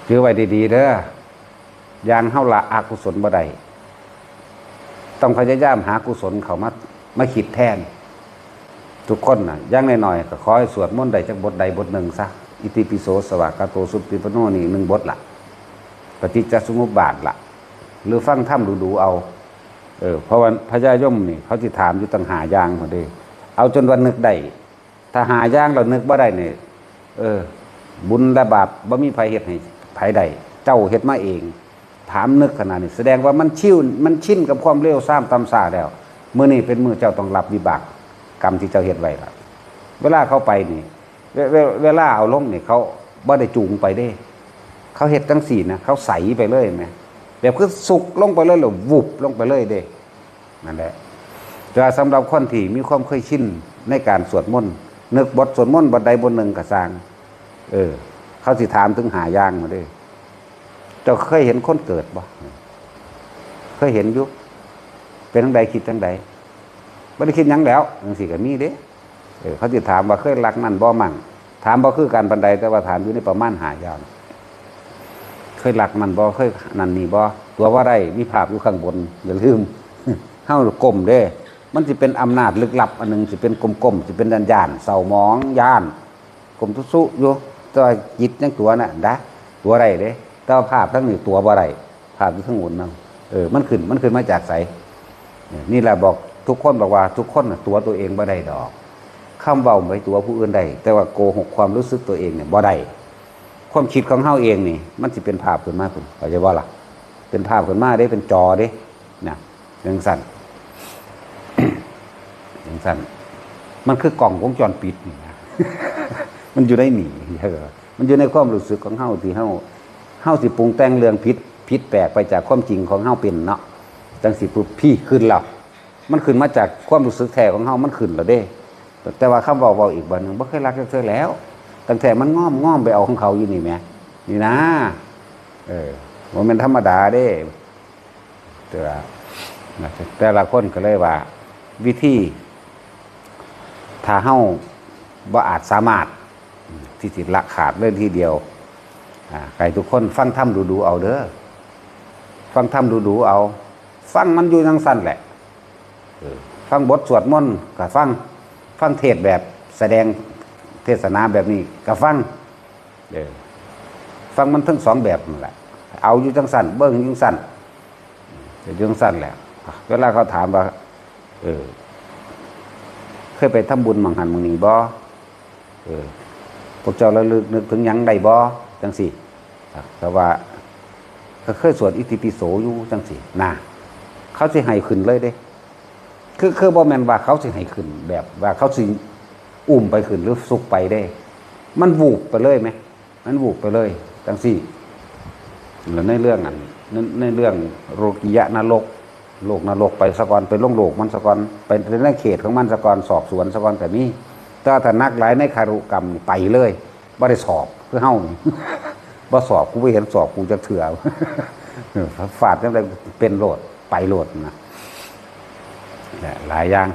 ถือไว้ดีๆเด้อยางเฮาละอกุศลบ่ได้ต้องพยายามหากุศลเขามาคิดแทนทุกคนน่ะอย่างน้อยๆก็ขอให้สวดมนต์ได้จักบทใดบทหนึ่งซะอิติปิโสสวากขาโตสุปฏิปันโนนี่1บทละปฏิจจสมุปบาทละหรือฟังธรรมดูๆเอาเพราะว่าพญายมนี่เขาสิถามอยู่ตั้งหาอย่างพอดีเอาจนวันนึกได้ถ้าหาอย่างเรานึกบ่ได้นี่บุญและบาปบ่มีไผเฮ็ดให้ไผใดเจ้าเฮ็ดมาเองถามนึกขนาดนี้แสดงว่ามันชินกับความเร็วซ้ำตำซ่าแล้วมื้อนี้เป็นมื้อเจ้าต้องรับวิบากกรรมที่เจ้าเฮ็ดไว้ล่ะเวลาเขาไปนี่เวลาเอาลงนี่เขาบ่ได้จูงไปเด้เขาเฮ็ดจังซี่นะเขาใสไปเลยแม่แบบคือสุกลงไปเลยหรือวุบลงไปเลยเด้นั่นแหละแต่สำหรับคนที่มีความเคยชินในการสวดมนต์นึกบทสวดมนต์บทใดบทหนึ่งก็สร้างเขาสิถามถึงหาอย่างมาเด้เจ้าเคยเห็นคนเกิดบ่เคยเห็นอยู่เป็นทั้งใดคิดทั้งใดไม่ได้คิดยังแล้วจังซี่ก็มีเด้เขาสิถามว่าเคยรักนั่นบ่มั่งถามบ่คือการบันไดแต่ว่าถามอยู่ในประมาณหาอย่างเคยหลักมันบ่เคยนั่นนี่บ่ตัวว่าได้มีภาพอยู่ข้างบนอย่าลืมเฮากลมเด้มันสิเป็นอำนาจลึกลับอันนึงสิเป็นกลมๆสิเป็นย่านเศร้าหมองย่านกลมทุสุอยู่แต่ว่าจิตยังตัวน่ะดะตัวไรเด้แต่ว่าภาพทั้งนี้ตัวบ่ได้ภาพอยู่ข้างบนนั่นมันขึ้นมาจากไสนี่แหละบอกทุกคนบอกว่าทุกคนน่ะตัวเองบ่ได้ดอกคำเว้าไว้ตัวผู้อื่นได้แต่ว่าโกหกความรู้สึกตัวเองเนี่ยบ่ได้ความคิดของเฮาเองนี่มันสิเป็นภาพขึ้นมาพุ่นเข้าใจบ่ล่ะเป็นภาพขึ้นมาเด้เป็นจอเด้นะจังซั่น จังซั่นมันคือกล่องวงจรปิดนี่นะ มันอยู่ในนี่มันอยู่ในความรู้สึกของเฮาที่เฮาสิปรุงแต่งเรื่องผิดแปลกไปจากความจริงของเฮาเป็นเนาะจังสิปุ๊บพี่ขึ้นแล้วมันขึ้นมาจากความรู้สึกแท้ของเฮามันขึ้นแล้วเด้แต่ว่าคำเว้าอีกบัดนึงบ่เคยรักเธอแล้วตั้งแต่มันง่อมไปเอาของเขาอยู่นี่แม่นี่นะมันเป็นธรรมดาเด้แต่ละคนก็เลยว่าวิธีถ้าเฮาบ่อาจสามารถที่สิละขาดเลยทีเดียวใครทุกคนฟังธรรมดูเอาเด้อฟังธรรมดูเอาฟังมันอยู่จังซั่นแหละฟังบทสวดมนต์ก็ฟังเทศแบบแสดงเทศนาแบบนี้ก็ฟังมันทั้งสองแบบนั่นแหละเอาอยู่จังสั่นเบิ้งอยู่จังสั่นอยู่จังสั่นแหละเวลาเขาถามว่าเคยไปทำบุญมั่งหันมั่งนี่บ่พวกเจ้าระลึกนึกถึงหยังใดบ่จังสี่แต่ว่าเคยสวดอิติปิโสอยู่จังสี่น่ะเขาสิให้ขึ้นเลยเด้คือบ่แม่นว่าเขาสิให้ขึ้นแบบว่าเขาสิอุ้มไปขึ้นหรือสุกไปได้มันวูบไปเลยไหมมันวูบไปเลยจังสี่แล้วในเรื่องนั้นในเรื่องโลกิยะนรกโลกนรกไปสะกอนไปลงโลกมันสะกอนไปในเขตของมันสะกอนสอบสวนสะกอนแต่นี้ถ้านักหลายในคารุกรรมไปเลยบ่ได้สอบคือเฮ้านี่บ่สอบกูไม่เห็นสอบกูจะเถื่อฝาดจังไดเป็นโลดไปโลดนะหลายอย่าง